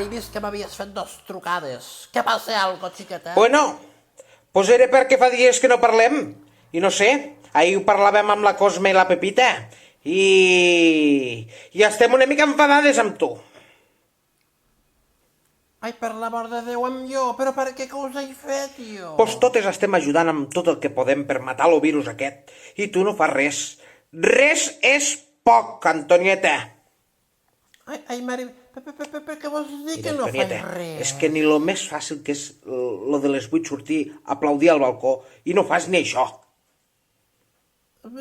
Ara he vist que m'havies fet 2 trucades. Què passa, algo, xiqueta? Bueno, pues era perquè fa dies que no parlem. I no sé, ahir ho parlàvem amb la Cosme i la Pepita. I estem una mica enfadades amb tu. Ai, per l'amor de Déu, amb jo, però per què que us he fet, jo? Pues totes estem ajudant amb tot el que podem per matar el virus aquest. I tu no fas res. Res és poc, Antonieta. Ai, mare, per què vols dir que Mira, no faig Antonieta, res? és que ni lo més fàcil que és lo de les 8 sortir a aplaudir al balcó i no fas ni això.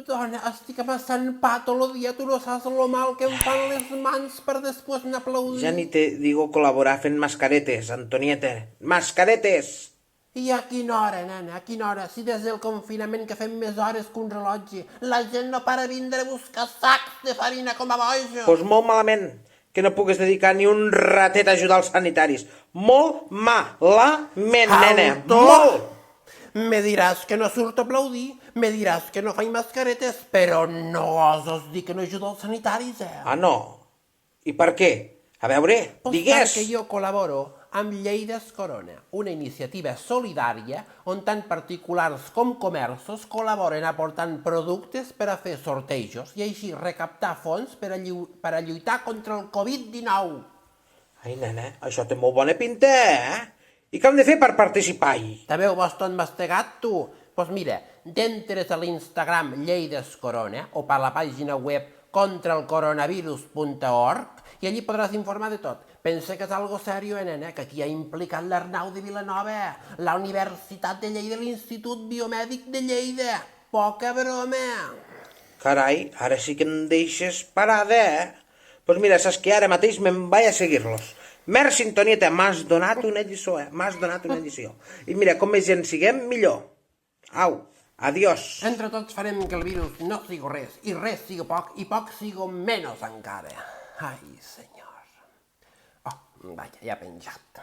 Dona, estic amassant pa tot el dia, tu no saps lo mal que em fan les mans per després n'aplaudir. Ja ni te digo col·laborar fent mascaretes, Antonieta. Mascaretes! I a quina hora, nena, a quina hora? Si des del confinament que fem més hores que un rellotge, la gent no para a vindre a buscar sacs de farina com a boja. Pues molt malament que no pugues dedicar ni un ratet a ajudar els sanitaris. Molt malament, nena, Alto! molt! Me diràs que no surto a aplaudir, me diràs que no faig mascaretes, però no oses dir que no ajudo els sanitaris, eh? Ah, no? I per què? A veure, Pues digues! perquè jo col·laboro amb Lleida Corona, una iniciativa solidària on tant particulars com comerços col·laboren aportant productes per a fer sortejos i així recaptar fons per a lluitar contra el Covid-19. Ai, nena, això té molt bona pinta, eh? I què hem de fer per participar-hi? També ho vols tot mastegat, tu? Doncs mira, d'entres a l'Instagram Lleida Corona o per la pàgina web contraelcoronavirus.org i allí podràs informar de tot. Pensa que és algo serio, nena, que aquí ha implicat l'Arnau de Vilanova, la Universitat de Lleida i l'Institut Biomèdic de Lleida. Poca broma. Carai, ara sí que em deixes parada, eh? Doncs mira, saps que ara mateix me'n vaig a seguir-los. Merci, Antonieta, m'has donat una lliçó, eh? M'has donat una lliçó. I mira, com més gent siguem, millor. Au, adiós. Entre tots farem que el virus no sigui res, i res sigui poc, i poc sigui menys encara. Ai, senyor. Oh, vaja, ja ha penjat.